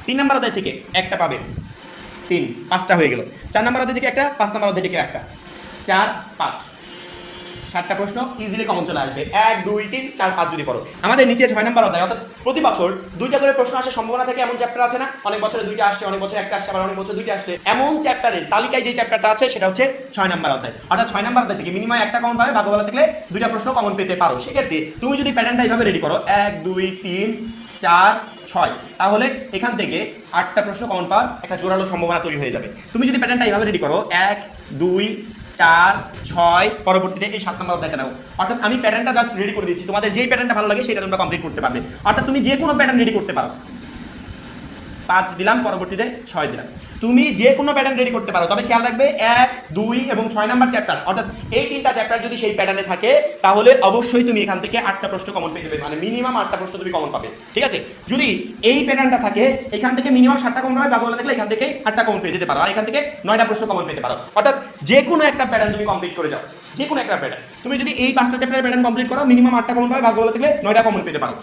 3 নম্বর অধ্যায় থেকে একটা পাবে, 3, 5টা হয়ে গেল। 4 নম্বর অধ্যায় থেকে একটা, 5 নম্বর অধ্যায় থেকে একটা, 4, 5, 7টা প্রশ্ন ইজিলি কমন চলে আসবে। 1, 2, 3, 4, 5 যদি পড়ো। আমাদের নিচে 6 নম্বর অধ্যায়, অর্থাৎ প্রতি বছর 2টা করে প্রশ্ন আসার সম্ভাবনা থাকে এমন চ্যাপ্টার আছে না? অনেক বছরে 2টা আসছে, অনেক বছরে একটা আসছে, আবার অনেক বছর 2টা আসছে। এমন চ্যাপ্টারের তালিকায় যে চ্যাপ্টারটা আছে সেটা হচ্ছে 6 নম্বর অধ্যায়। অর্থাৎ 6 নম্বর অধ্যায় থেকে মিনিমাম একটা কমন পাবে, ভাগ্য ভালো থাকলে 2টা প্রশ্ন কমন পেতে পারো। সেক্ষেত্রে তুমি যদি প্যাটার্নটা এইভাবে রেডি করো 1, 2, 3, 4, 6, তাহলে এখান থেকে 8টা প্রশ্ন কমন পাওয়ার একটা জোরালো সম্ভাবনা তৈরি হয়ে যাবে। তুমি যদি প্যাটার্নটা এইভাবে রেডি করো 1, 2, 4, 6, পরবর্তীতে এই 7 নম্বর অধ্যায়টা নাও। অর্থাৎ আমি প্যাটার্নটা জাস্ট রেডি করে দিচ্ছি, তোমাদের যেই প্যাটার্নটা ভালো লাগে সেটা তোমরা কমপ্লিট করতে পারবে। অর্থাৎ তুমি যে কোনো প্যাটার্ন রেডি করতে পারো। 5 দিলাম, পরবর্তীতে 6 দিলাম। তুমি যে কোনো প্যাটার্ন রেডি করতে পারো, তবে খেয়াল রাখবে 1, 2 এবং 6 নাম্বার চ্যাপ্টার, অর্থাৎ এই 3টা চ্যাপ্টার যদি সেই প্যাটার্নে থাকে তাহলে অবশ্যই তুমি এখান থেকে 8টা প্রশ্ন কমন পেয়ে যাবে, মানে মিনিমাম 8টা প্রশ্ন তুমি কমন পাবে। ঠিক আছে? যদি এই প্যাটার্নটা থাকে এখান থেকে মিনিমাম 7টা কমন পাবে, বাকি থাকলে এখান থেকে 8টা কমন পেয়ে যেতে পারো, আর এখান থেকে 9টা প্রশ্ন কমন পেতে পারো। অর্থাৎ যে কোনো একটা প্যাটার্ন তুমি কমপ্লিট করে যাও, যে কোনো একটা প্যাটার্ন তুমি যদি এই 5টা চ্যাপ্টারের প্যাটার্ন কমপ্লিট করো মিনিমাম 8টা কমন পাবে, বাকি থাকলে 9টা কমন পেতে পারো।